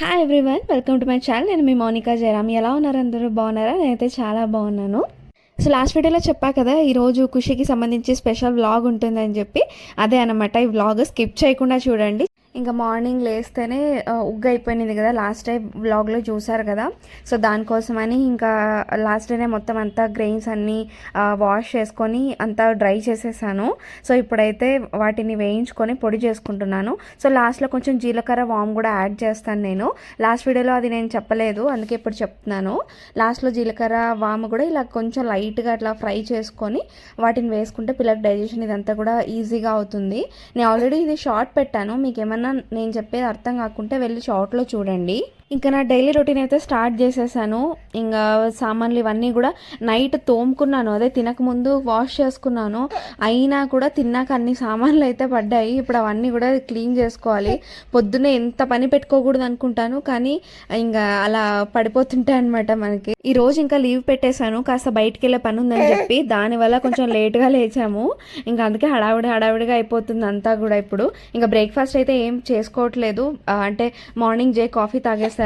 Hi everyone, welcome to my channel. నేను మీ మౌనికా జయరామ్. ఎలా ఉన్నారు? అందరూ బాగున్నారా? నేనైతే చాలా బాగున్నాను. సో లాస్ట్ వీడియోలో చెప్పా కదా, ఈరోజు ఖుషికి సంబంధించి స్పెషల్ వ్లాగ్ ఉంటుందని చెప్పి. అదే అనమాట, ఈ వ్లాగ్ స్కిప్ చేయకుండా చూడండి. ఇంకా మార్నింగ్ లేస్తేనే ఉగ్గు అయిపోయింది కదా, లాస్ట్ టైం వ్లాగ్లో చూసారు కదా. సో దానికోసమని ఇంకా లాస్ట్ డేనే మొత్తం అంతా గ్రెయిన్స్ అన్నీ వాష్ చేసుకొని అంతా డ్రై చేసేసాను. సో ఇప్పుడైతే వాటిని వేయించుకొని పొడి చేసుకుంటున్నాను. సో లాస్ట్లో కొంచెం జీలకర్ర వామ్ కూడా యాడ్ చేస్తాను నేను. లాస్ట్ వీడియోలో అది నేను చెప్పలేదు, అందుకే ఇప్పుడు చెప్తున్నాను. లాస్ట్లో జీలకర్ర వామ్ కూడా ఇలా కొంచెం లైట్గా అట్లా ఫ్రై చేసుకొని వాటిని వేసుకుంటే పిల్లలకి డైజెషన్ ఇదంతా కూడా ఈజీగా అవుతుంది. నేను ఆల్రెడీ ఇది షార్ట్ పెట్టాను, మీకు ఏమన్నా నేను చెప్పేది అర్థం కాకుంటే వెళ్ళి షార్ట్లో చూడండి. ఇంకా నా డైలీ రొటీన్ అయితే స్టార్ట్ చేసేసాను. ఇంకా సామాన్లు ఇవన్నీ కూడా నైట్ తోముకున్నాను, అదే తినకముందు వాష్ చేసుకున్నాను. అయినా కూడా తిన్నాక అన్ని సామాన్లు అయితే పడ్డాయి. ఇప్పుడు అవన్నీ కూడా క్లీన్ చేసుకోవాలి. పొద్దున్నే ఎంత పని పెట్టుకోకూడదు అనుకుంటాను, కానీ ఇంకా అలా పడిపోతుంటాయి అనమాట మనకి. ఈ రోజు ఇంకా లీవ్ పెట్టేశాను, కాస్త బయటికి వెళ్ళే పని ఉందని చెప్పి. దానివల్ల కొంచెం లేట్గా లేచాము. ఇంకా అందుకే హడావిడిగా అయిపోతుంది అంతా కూడా. ఇప్పుడు ఇంకా బ్రేక్ఫాస్ట్ అయితే ఏం చేసుకోవట్లేదు, అంటే మార్నింగ్ కాఫీ తాగేస్తాను,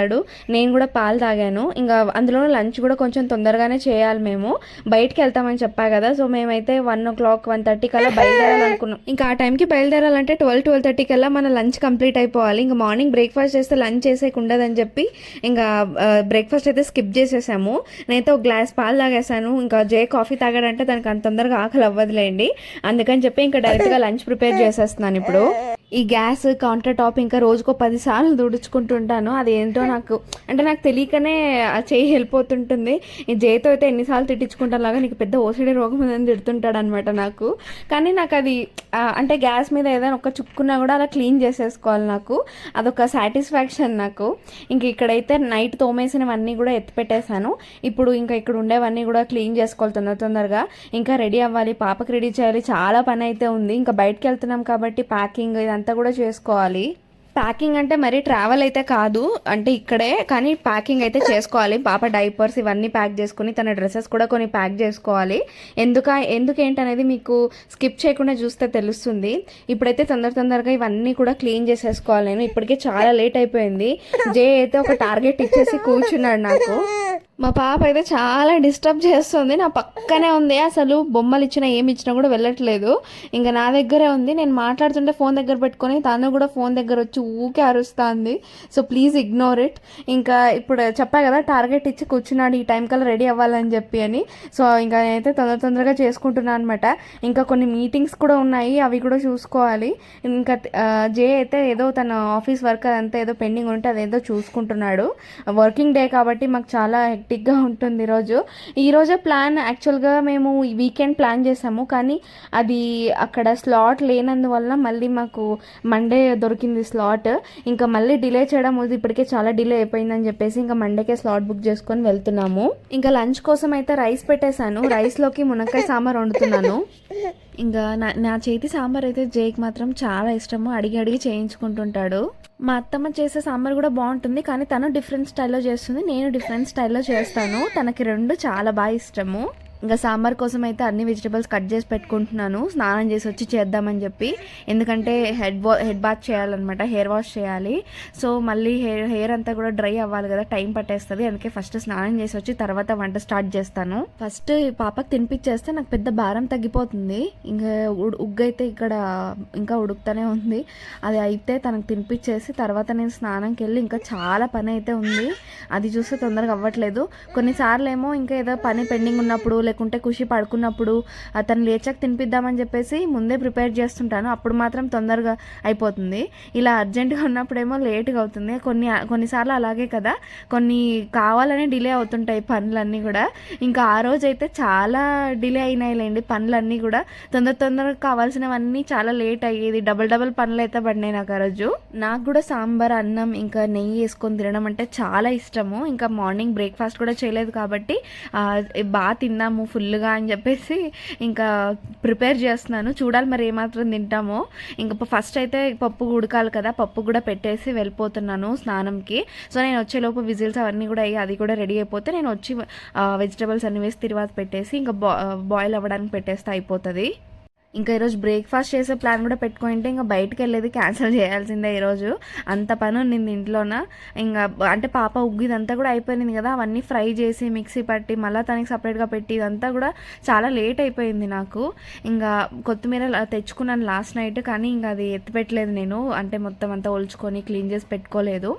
నేను కూడా పాలు తాగాను. ఇంకా అందులో లంచ్ కూడా కొంచెం తొందరగానే చేయాలి, మేము బయటికి వెళ్తామని చెప్పా కదా. సో మేమైతే 1:00 1:30 కల్లా బయలుదేరాలనుకున్నాం. ఇంకా ఆ టైంకి బయలుదేరాలంటే 12:30 కల్లా మన లంచ్ కంప్లీట్ అయిపోవాలి. ఇంకా మార్నింగ్ బ్రేక్ఫాస్ట్ చేస్తే లంచ్ చేసేకి ఉండదని చెప్పి ఇంకా బ్రేక్ఫాస్ట్ అయితే స్కిప్ చేసేసాము. నేనైతే ఒక గ్లాస్ పాలు తాగేసాను. ఇంకా కాఫీ తాగాడంటే దానికి అంత తొందరగా ఆకలి అవ్వదులేండి, అందుకని చెప్పి ఇంకా డైరెక్ట్గా లంచ్ ప్రిపేర్ చేసేస్తున్నాను ఇప్పుడు. ఈ గ్యాస్ కౌంటర్ టాప్ ఇంకా రోజుకో 10 సార్లు తుడుచుకుంటుంటాను. అది ఏంటో నాకు తెలియకనే చేయి వెళ్ళిపోతుంటుంది. ఈ జేతో అయితే ఎన్నిసార్లు తిట్టించుకుంటాను, లాగా నీకు పెద్ద ఓసిడి రోగం ఉందని తిడుతుంటాడు అనమాట నాకు. కానీ నాకు అది అంటే గ్యాస్ మీద ఏదైనా ఒక చుక్కున్నా కూడా అలా క్లీన్ చేసేసుకోవాలి, నాకు అదొక సాటిస్ఫాక్షన్ నాకు. ఇంక ఇక్కడైతే నైట్ తోమేసినవన్నీ కూడా ఎత్తిపెట్టేశాను. ఇప్పుడు ఇంకా ఇక్కడ ఉండేవన్నీ కూడా క్లీన్ చేసుకోవాలి తొందరగా. ఇంకా రెడీ అవ్వాలి, పాపకి రెడీ చేయాలి, చాలా పని అయితే ఉంది. ఇంకా బయటకు వెళ్తున్నాం కాబట్టి ప్యాకింగ్ ఇదంతా కూడా చేసుకోవాలి. ప్యాకింగ్ అంటే మరి ట్రావెల్ అయితే కాదు, అంటే ఇక్కడే, కానీ ప్యాకింగ్ అయితే చేసుకోవాలి. పాప డైపర్స్ ఇవన్నీ ప్యాక్ చేసుకుని తన డ్రెస్సెస్ కూడా కొన్ని ప్యాక్ చేసుకోవాలి. ఎందుకేంటనేది మీకు స్కిప్ చేయకుండా చూస్తే తెలుస్తుంది. ఇప్పుడైతే తొందరగా ఇవన్నీ కూడా క్లీన్ చేసేసుకోవాలి. నేను ఇప్పటికే చాలా లేట్ అయిపోయింది. అయితే ఒక టార్గెట్ ఇచ్చేసి కూర్చున్నాడు నాకు. మా పాప అయితే చాలా డిస్టర్బ్ చేస్తుంది, నా పక్కనే ఉంది. అసలు బొమ్మలు ఇచ్చినా ఏమి ఇచ్చినా కూడా వెళ్ళట్లేదు, ఇంకా నా దగ్గరే ఉంది. నేను మాట్లాడుతుంటే ఫోన్ దగ్గర పెట్టుకొని తను కూడా ఫోన్ దగ్గర వచ్చి ఊకే అరుస్తుంది. So please ignore it. ఇంకా ఇప్పుడు చెప్పా కదా, టార్గెట్ ఇచ్చి కూర్చున్నాడు ఈ టైం కల్లా రెడీ అవ్వాలని చెప్పి అని. సో ఇంకా నేనైతే తొందరగా చేసుకుంటున్నాను అనమాట. ఇంకా కొన్ని మీటింగ్స్ కూడా ఉన్నాయి, అవి కూడా చూసుకోవాలి. ఇంకా అయితే ఏదో తన ఆఫీస్ వర్క్ అదంతా ఏదో పెండింగ్ ఉంటే అదేదో చూసుకుంటున్నాడు. వర్కింగ్ డే కాబట్టి మాకు చాలా హెక్టిక్గా ఉంటుంది ఈరోజు ప్లాన్. యాక్చువల్గా మేము ఈ వీకెండ్ ప్లాన్ చేసాము, కానీ అది అక్కడ స్లాట్ లేనందువల్ల మళ్ళీ మాకు మండే దొరికింది స్లాట్. ఇంకా మళ్ళీ డిలే చేయడం వద్దు, ఇప్పటికే చాలా డిలే అయిపోయిందని చెప్పేసి ఇంకా మండేకే స్లాట్ బుక్ చేసుకొని వెళ్తున్నాము. ఇంకా లంచ్ కోసం అయితే రైస్ పెట్టేశాను, రైస్లోకి మునక్కాయ సాంబార్ వండుతున్నాను. ఇంకా నా చేతి సాంబార్ అయితే జేకి మాత్రం చాలా ఇష్టము, అడిగి చేయించుకుంటుంటాడు. మా అత్తమ్మ చేసే సాంబార్ కూడా బాగుంటుంది, కానీ తను డిఫరెంట్ స్టైల్లో చేస్తుంది, నేను డిఫరెంట్ స్టైల్లో చేస్తాను. తనకి రెండు చాలా బాగా ఇష్టము. ఇంకా సాంబార్ కోసం అయితే అన్ని వెజిటబుల్స్ కట్ చేసి పెట్టుకుంటున్నాను, స్నానం చేసి వచ్చి చేద్దామని చెప్పి. ఎందుకంటే హెడ్ బాత్ చేయాలన్నమాట, హెయిర్ వాష్ చేయాలి. సో మళ్ళీ హెయిర్ అంతా కూడా డ్రై అవ్వాలి కదా, టైం పట్టేస్తుంది. అందుకే ఫస్ట్ స్నానం చేసి వచ్చి తర్వాత వంట స్టార్ట్ చేస్తాను. ఫస్ట్ పాపకు తినిపించేస్తే నాకు పెద్ద భారం తగ్గిపోతుంది. ఇంకా ఉగ్గు అయితే ఇక్కడ ఇంకా ఉడుకుతూనే ఉంది, అది అయితే తనకు తినిపించేసి తర్వాత నేను స్నానంకి వెళ్ళి ఇంకా చాలా పని అయితే ఉంది, అది చూస్తే తొందరగా అవ్వట్లేదు. కొన్నిసార్లు ఏమో ఇంకా ఏదో పని పెండింగ్ ఉన్నప్పుడు లేకుంటే ఖుషి పడుకున్నప్పుడు అతను లేచాక తినిపిద్దామని చెప్పేసి ముందే ప్రిపేర్ చేస్తుంటాను, అప్పుడు మాత్రం తొందరగా అయిపోతుంది. ఇలా అర్జెంటుగా ఉన్నప్పుడేమో లేట్గా అవుతుంది. కొన్నిసార్లు అలాగే కదా, కొన్ని కావాలని డిలే అవుతుంటాయి పనులన్నీ కూడా. ఇంకా ఆ రోజు అయితే చాలా డిలే అయినాయిలేండి పనులన్నీ కూడా. తొందరగా కావాల్సినవన్నీ చాలా లేట్ అయ్యేది, డబల్ పనులు అయితే పడినాయి నాకు ఆ రోజు. నాకు కూడా సాంబార్ అన్నం ఇంకా నెయ్యి వేసుకొని తినడం అంటే చాలా ఇష్టము. ఇంకా మార్నింగ్ బ్రేక్ఫాస్ట్ కూడా చేయలేదు కాబట్టి బాగా తిన్నాము ఫుల్గా అని చెప్పేసి ఇంకా ప్రిపేర్ చేస్తున్నాను. చూడాలి మరి ఏమాత్రం తింటామో. ఇంకా ఫస్ట్ అయితే పప్పు ఉడకాలి కదా, పప్పు కూడా పెట్టేసి వెళ్ళిపోతున్నాను స్నానంకి. సో నేను వచ్చేలోపు విజిల్స్ అవన్నీ కూడా అయ్యి అది కూడా రెడీ అయిపోతే నేను వచ్చి వెజిటబుల్స్ అన్ని వేసి తిరువాత పెట్టేసి ఇంకా బాయిల్ అవ్వడానికి పెట్టేస్తే అయిపోతుంది. ఇంకా ఈరోజు బ్రేక్ఫాస్ట్ చేసే ప్లాన్ కూడా పెట్టుకుంటే ఇంకా బయటకు వెళ్ళేది క్యాన్సిల్ చేయాల్సిందే ఈరోజు. అంత పని ఉండింది ఇంట్లోన. ఇంకా అంటే పాప ఉగ్గు ఇదంతా కూడా అయిపోయింది కదా, అవన్నీ ఫ్రై చేసి మిక్సీ పట్టి మళ్ళీ తనకి సపరేట్గా పెట్టి ఇదంతా కూడా చాలా లేట్ అయిపోయింది నాకు. ఇంకా కొత్తిమీర తెచ్చుకున్నాను లాస్ట్ నైట్, కానీ ఇంకా అది ఎత్తిపెట్టలేదు నేను, అంటే మొత్తం అంతా ఒలుచుకొని క్లీన్ చేసి పెట్టుకోలేదు.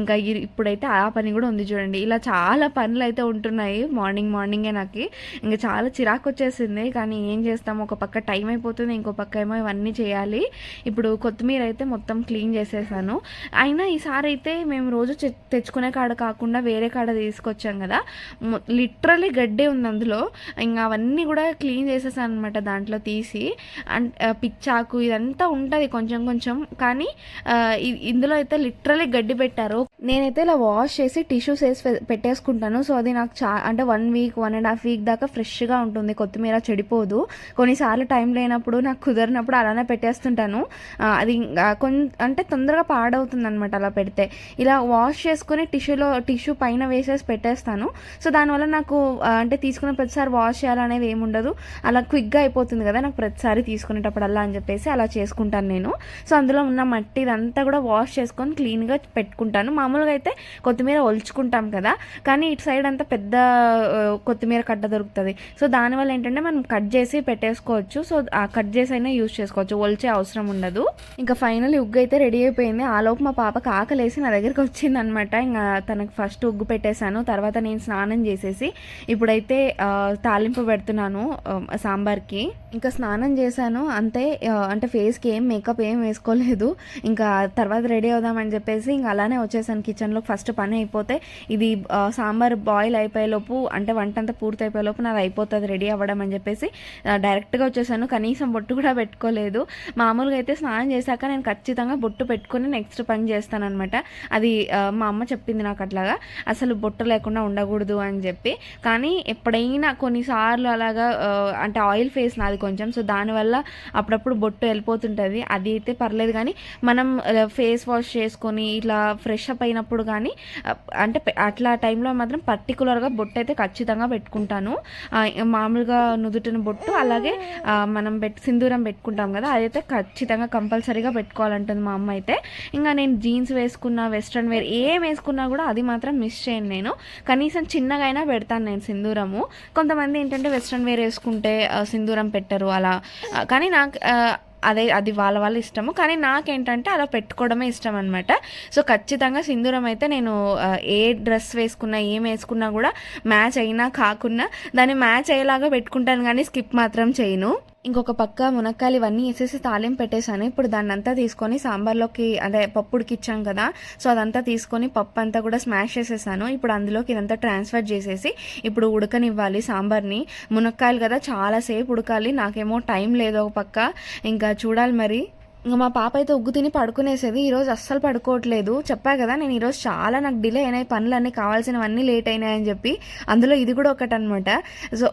ఇంకా ఇప్పుడైతే ఆ పని కూడా ఉంది చూడండి. ఇలా చాలా పనులు అయితే ఉంటున్నాయి మార్నింగే నాకు. ఇంకా చాలా చిరాకు వచ్చేసింది, కానీ ఏం చేస్తాము, ఒక పక్క టైం అయిపోతుంది, ఇంకో పక్క ఏమో ఇవన్నీ చేయాలి. ఇప్పుడు కొత్తిమీర అయితే మొత్తం క్లీన్ చేసేసాను. అయినా ఈసారి అయితే మేము రోజు తెచ్చుకునే కాడ కాకుండా వేరే కాడ తీసుకొచ్చాం కదా, లిటరలీ గడ్డే ఉంది అందులో. ఇంకా అవన్నీ కూడా క్లీన్ చేసేసాను అనమాట దాంట్లో తీసి. పిచ్చాకు ఇదంతా ఉంటుంది కొంచెం కొంచెం, కానీ ఇందులో అయితే లిటరలీ గడ్డి పెట్టారు. నేనైతే ఇలా వాష్ చేసి టిష్యూస్ వేసి పెట్టేసుకుంటాను. సో అది నాకు అంటే 1 వీక్ 1.5 వీక్ దాకా ఫ్రెష్గా ఉంటుంది, కొత్తిమీర చెడిపోదు. కొన్నిసార్లు టైం లేనప్పుడు నాకు కుదరినప్పుడు అలానే పెట్టేస్తుంటాను. అది అంటే తొందరగా పాడవుతుంది అనమాట అలా పెడితే. ఇలా వాష్ చేసుకుని టిష్యూ పైన వేసేసి పెట్టేస్తాను. సో దానివల్ల నాకు అంటే తీసుకునే ప్రతిసారి వాష్ చేయాలనేది ఏముండదు, అలా క్విక్గా అయిపోతుంది కదా నాకు ప్రతిసారి తీసుకునేటప్పుడల్లా అని చెప్పేసి అలా చేసుకుంటాను నేను. సో అందులో ఉన్న మట్టి ఇదంతా కూడా వాష్ చేసుకొని క్లీన్గా పెట్టుకుంటాను. మామూలుగా అయితే కొత్తిమీర ఒలుచుకుంటాం కదా, కానీ ఇటు సైడ్ అంతా పెద్ద కొత్తిమీర కట్ట దొరుకుతుంది. సో దానివల్ల ఏంటంటే మనం కట్ చేసి పెట్టేసుకోవచ్చు. సో ఆ కట్ చేసి అయినా యూజ్ చేసుకోవచ్చు, ఒలిచే అవసరం ఉండదు. ఇంకా ఫైనల్ ఉగ్గు అయితే రెడీ అయిపోయింది. ఆ లోపు మా పాపకు ఆకలేసి నా దగ్గరికి వచ్చింది అనమాట. ఇంకా తనకు ఫస్ట్ ఉగ్గు పెట్టేశాను, తర్వాత నేను స్నానం చేసేసి ఇప్పుడైతే తాలింపు పెడుతున్నాను సాంబార్కి. ఇంకా స్నానం చేశాను అంతే, అంటే ఫేస్కి ఏం మేకప్ ఏం వేసుకోలేదు. ఇంకా తర్వాత రెడీ అవుదామని చెప్పేసి ఇంకా అలానే వచ్చేసాను కిచెన్లో. ఫస్ట్ పని అయిపోతే ఇది సాంబార్ బాయిల్ అయిపోయేలోపు, అంటే వంట అంతా పూర్తి అయిపోయేలోపు నాది అయిపోతుంది రెడీ అవ్వడం అని చెప్పేసి డైరెక్ట్గా వచ్చేసాను. కనీసం బొట్టు కూడా పెట్టుకోలేదు. మామూలుగా అయితే స్నానం చేశాక నేను ఖచ్చితంగా బొట్టు పెట్టుకుని నెక్స్ట్ పని చేస్తాను అనమాట. అది మా అమ్మ చెప్పింది నాకు అట్లాగా, అసలు బొట్టు లేకుండా ఉండకూడదు అని చెప్పి. కానీ ఎప్పుడైనా కొన్నిసార్లు అలాగా అంటే ఆయిల్ ఫేస్ నాది కొంచెం, సో దానివల్ల అప్పుడప్పుడు బొట్టు వెళ్ళిపోతుంటుంది. అది అయితే పర్లేదు, కానీ మనం ఫేస్ వాష్ చేసుకొని ఇట్లా ఫ్రెష్ అప్ అయినప్పుడు కానీ అంటే అట్లా టైంలో మాత్రం పర్టికులర్గా బొట్టు అయితే ఖచ్చితంగా పెట్టుకుంటాను. మామూలుగా నుదుటిన బొట్టు, అలాగే మనం సింధూరం పెట్టుకుంటాం కదా, అదైతే ఖచ్చితంగా కంపల్సరీగా పెట్టుకోవాలంటుంది మా అమ్మ అయితే. ఇంకా నేను జీన్స్ వేసుకున్నా, వెస్ట్రన్ వేర్ ఏం వేసుకున్నా కూడా అది మాత్రం మిస్ చేయను నేను. కనీసం చిన్నగా అయినా పెడతాను నేను సింధూరము. కొంతమంది ఏంటంటే వెస్ట్రన్ వేర్ వేసుకుంటే సింధూరం పెట్టరు అలా, కానీ నాకు అది వాళ్ళ ఇష్టము. కానీ నాకేంటంటే అలా పెట్టుకోవడమే ఇష్టం అనమాట. సో ఖచ్చితంగా సింధూరం అయితే నేను ఏ డ్రెస్ వేసుకున్నా ఏం వేసుకున్నా కూడా మ్యాచ్ అయినా కాకున్నా దాన్ని మ్యాచ్ అయ్యేలాగా పెట్టుకుంటాను, కానీ స్కిప్ మాత్రం చేయను. ఇంకొక పక్క మునక్కాయలు ఇవన్నీ వేసేసి తాలింపు పెట్టేశాను. ఇప్పుడు దాన్ని అంతా తీసుకొని సాంబార్లోకి, అదే పప్పుడికి ఇచ్చాం కదా, సో అదంతా తీసుకొని పప్పు అంతా కూడా స్మాష్ చేసేసాను. ఇప్పుడు అందులోకి ఇదంతా ట్రాన్స్ఫర్ చేసేసి ఇప్పుడు ఉడకనివ్వాలి సాంబార్ని. మునక్కాయలు కదా చాలాసేపు ఉడకాలి, నాకేమో టైం లేదు ఒక పక్క. ఇంకా చూడాలి మరి. ఇంకా మా పాప అయితే ఉగ్గు తిని పడుకునేసేది. ఈరోజు అస్సలు పడుకోవట్లేదు. చెప్పా కదా నేను ఈరోజు చాలా నాకు డిలే అయినాయి, పనులన్నీ కావాల్సినవన్నీ లేట్ అయినాయని చెప్పి. అందులో ఇది కూడా ఒకటి అనమాట. సో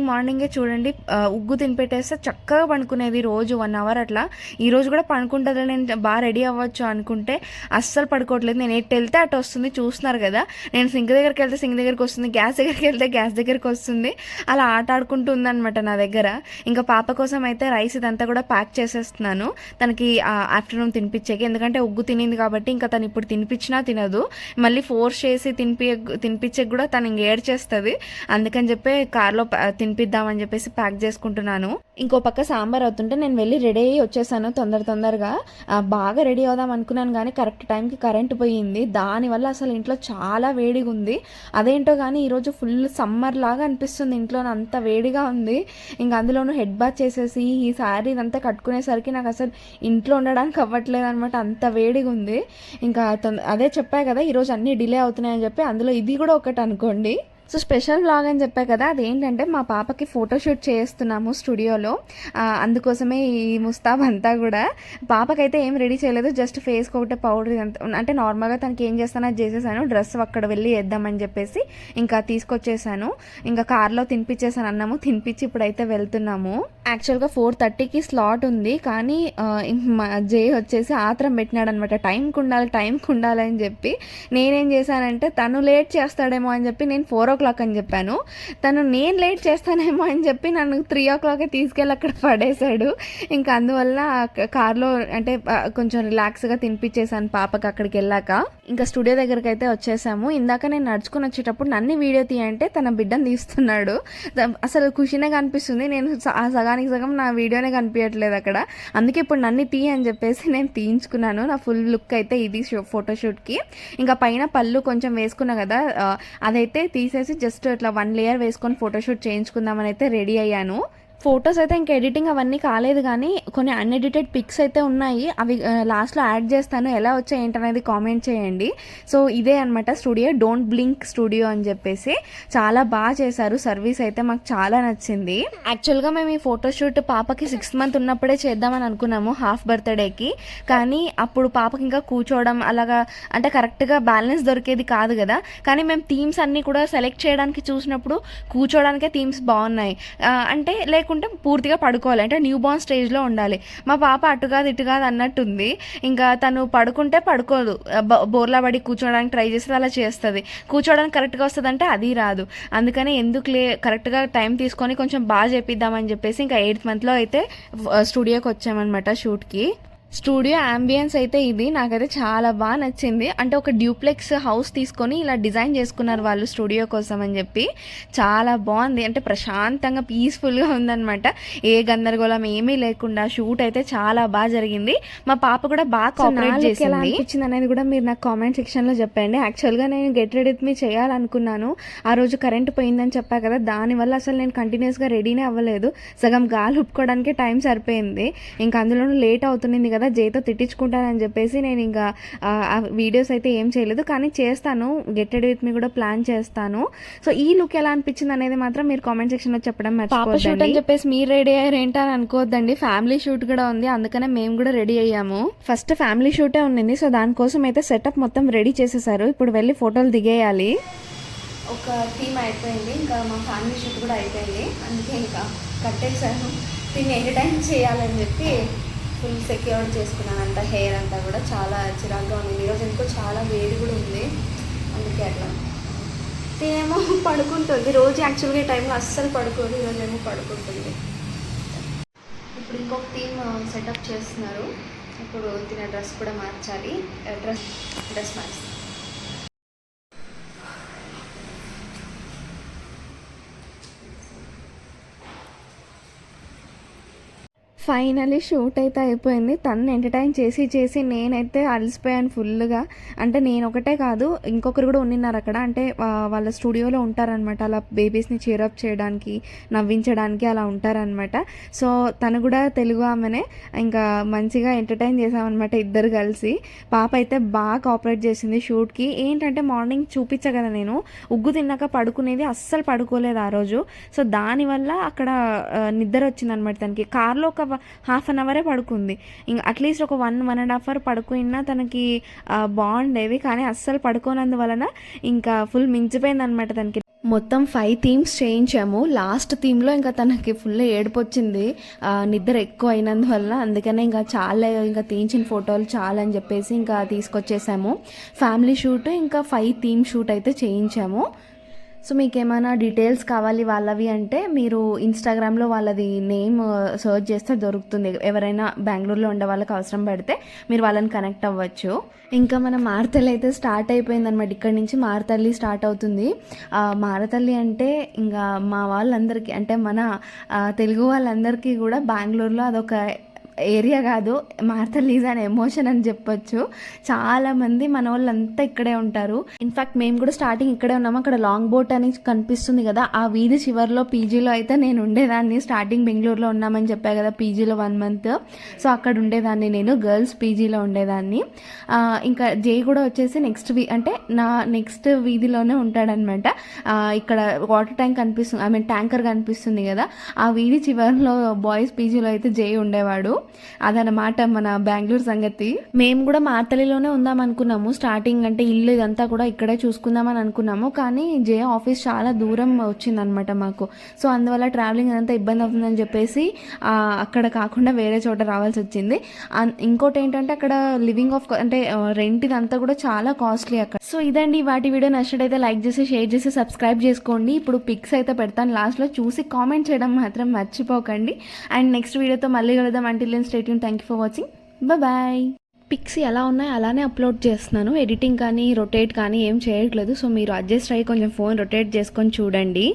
మార్నింగే చూడండి ఉగ్గు తినిపెట్టేస్తే చక్కగా పడుకునేది రోజు 1 అవర్ అట్లా. ఈరోజు కూడా పడుకుంటుంది, నేను బాగా రెడీ అవ్వచ్చు అనుకుంటే అస్సలు పడుకోవట్లేదు. నేను ఎటు వెళ్తే అటు వస్తుంది, చూస్తున్నారు కదా. నేను సింక్ దగ్గరికి వెళ్తే సింక్ దగ్గరికి వస్తుంది, గ్యాస్ దగ్గరికి వెళ్తే గ్యాస్ దగ్గరికి వస్తుంది, అలా ఆట ఆడుకుంటూ ఉందనమాట నా దగ్గర. ఇంకా పాప కోసం అయితే రైస్ ఇదంతా కూడా ప్యాక్ చేసేస్తున్నాను తనకి ఆఫ్టర్నూన్ తినిపించేకి. ఎందుకంటే ఉగ్గు తినింది కాబట్టి ఇంకా తను ఇప్పుడు తినిపించినా తినదు, మళ్ళీ ఫోర్స్ చేసి తినిపించేకి కూడా తను ఇంక ఏడ్చేస్తుంది. అందుకని చెప్పి కార్లో తినిపిద్దామని చెప్పేసి ప్యాక్ చేసుకుంటున్నాను. ఇంకో పక్క సాంబార్ అవుతుంటే నేను వెళ్ళి రెడీ అయ్యి వచ్చేసాను తొందరగా. బాగా రెడీ అవుదాం అనుకున్నాను, కానీ కరెక్ట్ టైంకి కరెంట్ పోయింది. దానివల్ల అసలు ఇంట్లో చాలా వేడిగా ఉంది. అదేంటో కానీ ఈరోజు ఫుల్ సమ్మర్ లాగా అనిపిస్తుంది, ఇంట్లో అంత వేడిగా ఉంది. ఇంకా అందులోనూ హెడ్ బాత్ చేసేసి ఈ శారీ ఇదంతా కట్టుకునేసరికి నాకు అసలు ఇంట్లో ఉండడానికి అవ్వట్లేదు అనమాట, అంత వేడిగా ఉంది. ఇంకా అదే చెప్పాయి కదా ఈరోజు అన్నీ డిలే అవుతున్నాయని చెప్పి, అందులో ఇది కూడా ఒకటి అనుకోండి. సో స్పెషల్ వ్లాగ్ అని చెప్పా కదా, అదేంటంటే మా పాపకి ఫోటోషూట్ చేస్తున్నాము స్టూడియోలో. అందుకోసమే ఈ ముస్తాబ్ అంతా కూడా. పాపకైతే ఏం రెడీ చేయలేదు, జస్ట్ ఫేస్కి ఒకటే పౌడర్ అంటే నార్మల్గా తనకి ఏం చేస్తానో అది చేసేసాను. డ్రెస్ అక్కడ వెళ్ళి వేద్దామని చెప్పేసి ఇంకా తీసుకొచ్చేసాను. ఇంకా కార్లో తినిపించేసాను, అన్నము తినిపించి ఇప్పుడైతే వెళ్తున్నాము. యాక్చువల్గా 4:30కి స్లాట్ ఉంది, కానీ జే వచ్చేసి ఆత్రం పెట్టినాడు అనమాట, టైంకి ఉండాలి అని చెప్పి. నేనేం చేశానంటే తను లేట్ చేస్తాడేమో అని చెప్పి నేను 4 4:00 అని చెప్పాను. తను నేను లేట్ చేస్తానేమో అని చెప్పి నన్ను 3:00 తీసుకెళ్ళి అక్కడ పడేశాడు. ఇంకా అందువల్ల కార్లో అంటే కొంచెం రిలాక్స్గా తినిపించేసాను పాపకి అక్కడికి వెళ్ళాక. ఇంకా స్టూడియో దగ్గరికి అయితే వచ్చేసాము. ఇందాక నేను నడుచుకుని వచ్చేటప్పుడు నన్ను వీడియో తీయంటే తన బిడ్డను తీస్తున్నాడు. అసలు ఖుషినే కనిపిస్తుంది, నేను సగానికి సగం నా వీడియోనే కనిపించట్లేదు అక్కడ. అందుకే ఇప్పుడు నన్ను తీ అని చెప్పేసి నేను తీయించుకున్నాను. నా ఫుల్ లుక్ అయితే ఇది ఫోటోషూట్కి. ఇంకా పైన పళ్ళు కొంచెం వేసుకున్నా కదా, అదైతే తీసేసి జస్ట్ ఇట్లా 1 లేయర్ వేసుకొని ఫోటోషూట్ చేయించుకుందామని అయితే రెడీ అయ్యాను. ఫొటోస్ అయితే ఇంకా ఎడిటింగ్ అవన్నీ కాలేదు, కానీ కొన్ని అన్ఎడిటెడ్ పిక్స్ అయితే ఉన్నాయి. అవి లాస్ట్లో యాడ్ చేస్తాను. ఎలా వచ్చాయి ఏంటనేది కామెంట్ చేయండి. సో ఇదే అనమాట స్టూడియో, డోంట్ బ్లింక్ స్టూడియో అని చెప్పేసి. చాలా బాగా చేశారు. సర్వీస్ అయితే మాకు చాలా నచ్చింది. యాక్చువల్గా మేము ఈ ఫోటోషూట్ పాపకి 6th మంత్ ఉన్నప్పుడే చేద్దామని అనుకున్నాము, హాఫ్ బర్త్డేకి. కానీ అప్పుడు పాపకి ఇంకా కూర్చోవడం అలాగా అంటే కరెక్ట్గా బ్యాలెన్స్ దొరికేది కాదు కదా. కానీ మేము థీమ్స్ అన్నీ కూడా సెలెక్ట్ చేయడానికి చూసినప్పుడు కూర్చోవడానికే థీమ్స్ బాగున్నాయి. అంటే లేకుంటే పూర్తిగా పడుకోవాలి, అంటే న్యూ బార్న్ స్టేజ్లో ఉండాలి. మా పాప అటు కాదు ఇటు కాదు అన్నట్టుంది. ఇంకా తను పడుకుంటే పడుకోదు, బోర్లా పడి కూర్చోడానికి ట్రై చేస్తుంది, అలా చేస్తుంది. కూర్చోవడానికి కరెక్ట్గా వస్తుంది అంటే అది రాదు. అందుకని ఎందుకులే కరెక్ట్గా టైం తీసుకొని కొంచెం బాగా చేపిద్దామని చెప్పేసి ఇంకా 8th మంత్లో అయితే స్టూడియోకి వచ్చామన్నమాట షూట్కి. స్టూడియో అంబియన్స్ అయితే ఇది నాకైతే చాలా బాగా నచ్చింది. అంటే ఒక డ్యూప్లెక్స్ హౌస్ తీసుకొని ఇలా డిజైన్ చేసుకున్నారు వాళ్ళు స్టూడియో కోసం అని చెప్పి. చాలా బాగుంది, అంటే ప్రశాంతంగా పీస్ఫుల్గా ఉందన్నమాట. ఏ గందరగోళం ఏమీ లేకుండా షూట్ అయితే చాలా బాగా జరిగింది. మా పాప కూడా బాగా కోఆపరేట్ చేసింది. ఎలా అనిపించింది అనేది కూడా మీరు నాకు కామెంట్ సెక్షన్లో చెప్పండి. యాక్చువల్గా నేను గెట్ రెడీ విత్ మీ చేయాలనుకున్నాను. ఆ రోజు కరెంట్ పోయిందని చెప్పా కదా, దానివల్ల అసలు నేను కంటిన్యూస్గా రెడీనే అవ్వలేదు. సగం గాలి ఉప్పుకోవడానికి టైం సరిపోయింది. ఇంకా అందులోనూ లేట్ అవుతుంది కదా, జేతో తిట్టించుకుంటానని చెప్పేసి నేను ఇంకా వీడియోస్ అయితే ఏం చేయలేదు. కానీ చేస్తాను, గెట్ రెడీ విత్ మీ కూడా ప్లాన్ చేస్తాను. సో ఈ లుక్ ఎలా అనిపించింది అనేది మాత్రం మీరు కామెంట్ సెక్షన్లో చెప్పడం మర్చిపోవద్దండి. షూట్ అని చెప్పేసి మీరు రెడీ అయ్యారు ఏంటని అనుకోవద్దండి, ఫ్యామిలీ షూట్ కూడా ఉంది, అందుకనే మేము కూడా రెడీ అయ్యాము. ఫస్ట్ ఫ్యామిలీ షూటే ఉండింది, సో దానికోసం అయితే సెటప్ మొత్తం రెడీ చేసేసారు. ఇప్పుడు వెళ్ళి ఫోటోలు దిగేయాలి. ఒక థీమ్ అయిపోయింది, ఇంకా మా ఫ్యామిలీ షూట్ కూడా అయిపోయింది. అందుకే ఇంకా కట్టేసాను. దీన్ని ఎంటర్టైన్ చేయాలని చెప్పి ఫుల్ సెక్యూర్ చేసుకున్నాను. అంతా హెయిర్ అంతా కూడా చాలా చిరాగ్గా ఉంది. ఈరోజు ఎందుకో చాలా వేడి కూడా ఉంది, అందుకే అట్లా. తినేమో పడుకుంటుంది రోజు. యాక్చువల్గా ఈ టైంలో అస్సలు పడుకోదు, ఈరోజు ఏమో పడుకుంటుంది. ఇప్పుడు ఇంకొక థీమ్ సెటప్ చేస్తున్నారు. ఇప్పుడు తినే డ్రెస్ కూడా మార్చాలి, డ్రెస్ మార్చాలి. ఫైనలీ షూట్ అయితే అయిపోయింది. తను ఎంటర్టైన్ చేసి నేనైతే అలసిపోయాను ఫుల్గా. అంటే నేను ఒకటే కాదు, ఇంకొకరు కూడా ఉన్నారు అక్కడ. అంటే వాళ్ళ స్టూడియోలో ఉంటారనమాట, అలా బేబీస్ని చీరప్ చేయడానికి, నవ్వించడానికి అలా ఉంటారనమాట. సో తను కూడా తెలుగు ఆమెనే. ఇంకా మంచిగా ఎంటర్టైన్ చేసామన్నమాట ఇద్దరు కలిసి. పాప అయితే బాగా కోఆపరేట్ చేసింది షూట్కి. ఏంటంటే మార్నింగ్ చూపించా కదా నేను, ఉగ్గు తిన్నాక పడుకునేది, అస్సలు పడుకోలేదు ఆ రోజు. సో దానివల్ల అక్కడ నిద్ర వచ్చిందనమాట తనకి. కార్లో ఒక హాఫ్ అన్ అవరే పడుకుంది. ఇంకా అట్లీస్ట్ ఒక 1.5 అవర్ పడుకున్నా తనకి బాగుండేది. కానీ అస్సలు పడుకోనందువలన ఇంకా ఫుల్ మించిపోయింది అనమాట తనకి. మొత్తం 5 థీమ్స్ చేయించాము. లాస్ట్ థీమ్లో ఇంకా తనకి ఫుల్ ఏడుపు వచ్చింది, నిద్ర ఎక్కువ అయినందువల్ల. అందుకనే ఇంకా చాలా, ఇంకా తీయించిన ఫోటోలు చాలా అని చెప్పేసి ఇంకా తీసుకొచ్చేసాము. ఫ్యామిలీ షూట్ ఇంకా 5 థీమ్ షూట్ అయితే చేయించాము. సో మీకు ఏమైనా డీటెయిల్స్ కావాలి వాళ్ళవి అంటే మీరు ఇన్స్టాగ్రామ్లో వాళ్ళది నేమ్ సర్చ్ చేస్తే దొరుకుతుంది. ఎవరైనా బెంగళూరులో ఉండే వాళ్ళకి అవసరం పడితే మీరు వాళ్ళని కనెక్ట్ అవ్వచ్చు. ఇంకా మన మారతల్లి అయితే స్టార్ట్ అయిపోయింది అనమాట. ఇక్కడి నుంచి మారతల్లి స్టార్ట్ అవుతుంది. మారతల్లి అంటే ఇంకా మా వాళ్ళందరికీ, అంటే మన తెలుగు వాళ్ళందరికీ కూడా బెంగళూరులో అదొక ఏరియా కాదు, మారతల్లి ఈజ్ అన్ ఎమోషన్ అని చెప్పొచ్చు. చాలామంది మన వాళ్ళంతా ఇక్కడే ఉంటారు. ఇన్ఫ్యాక్ట్ మేము కూడా స్టార్టింగ్ ఇక్కడే ఉన్నాము. అక్కడ లాంగ్ బోట్ అని కనిపిస్తుంది కదా, ఆ వీధి చివరిలో పీజీలో అయితే నేను ఉండేదాన్ని. స్టార్టింగ్ బెంగళూరులో ఉన్నామని చెప్పా కదా, పీజీలో 1 మంత్. సో అక్కడ ఉండేదాన్ని, నేను గర్ల్స్ పీజీలో ఉండేదాన్ని. ఇంకా జే కూడా వచ్చేసి అంటే నా నెక్స్ట్ వీధిలోనే ఉంటాడనమాట. ఇక్కడ వాటర్ ట్యాంక్ కనిపిస్తుంది, ట్యాంకర్ కనిపిస్తుంది కదా, ఆ వీధి చివరిలో బాయ్స్ పీజీలో అయితే జే ఉండేవాడు. అదనమాట మన బెంగళూరు సంగతి. మేము కూడా మార్తలిలోనే ఉందాం అనుకున్నాము స్టార్టింగ్, అంటే ఇల్లు ఇదంతా కూడా ఇక్కడే చూసుకుందామని అనుకున్నాము. కానీ జే ఆఫీస్ చాలా దూరం వచ్చిందనమాట మాకు. సో అందువల్ల ట్రావెలింగ్ అదంతా ఇబ్బంది అవుతుందని చెప్పేసి అక్కడ కాకుండా వేరే చోట రావాల్సి వచ్చింది. ఇంకోటి ఏంటంటే అక్కడ లివింగ్ ఆఫ్ అంటే రెంట్ ఇదంతా కూడా చాలా కాస్ట్లీ అక్కడ. సో ఇదండి వాటి వీడియో. నచ్చినట్టయితే లైక్ చేసి షేర్ చేసి సబ్స్క్రైబ్ చేసుకోండి. ఇప్పుడు పిక్స్ అయితే పెడతాను లాస్ట్లో, చూసి కామెంట్ చేయడం మాత్రం మర్చిపోకండి. అండ్ నెక్స్ట్ వీడియోతో మళ్ళీ కలుద్దాం. Until then stay tune. Thank you for watching. Bye. Pics ఎలా ఉన్నాయో అలానే అప్లోడ్ చేస్తున్నాను. ఎడిటింగ్ కానీ రొటేట్ కానీ ఏం చేయట్లేదు. సో మీరు అడ్జస్ట్ అయ్యి కొంచెం ఫోన్ రొటేట్ చేసుకొని చూడండి.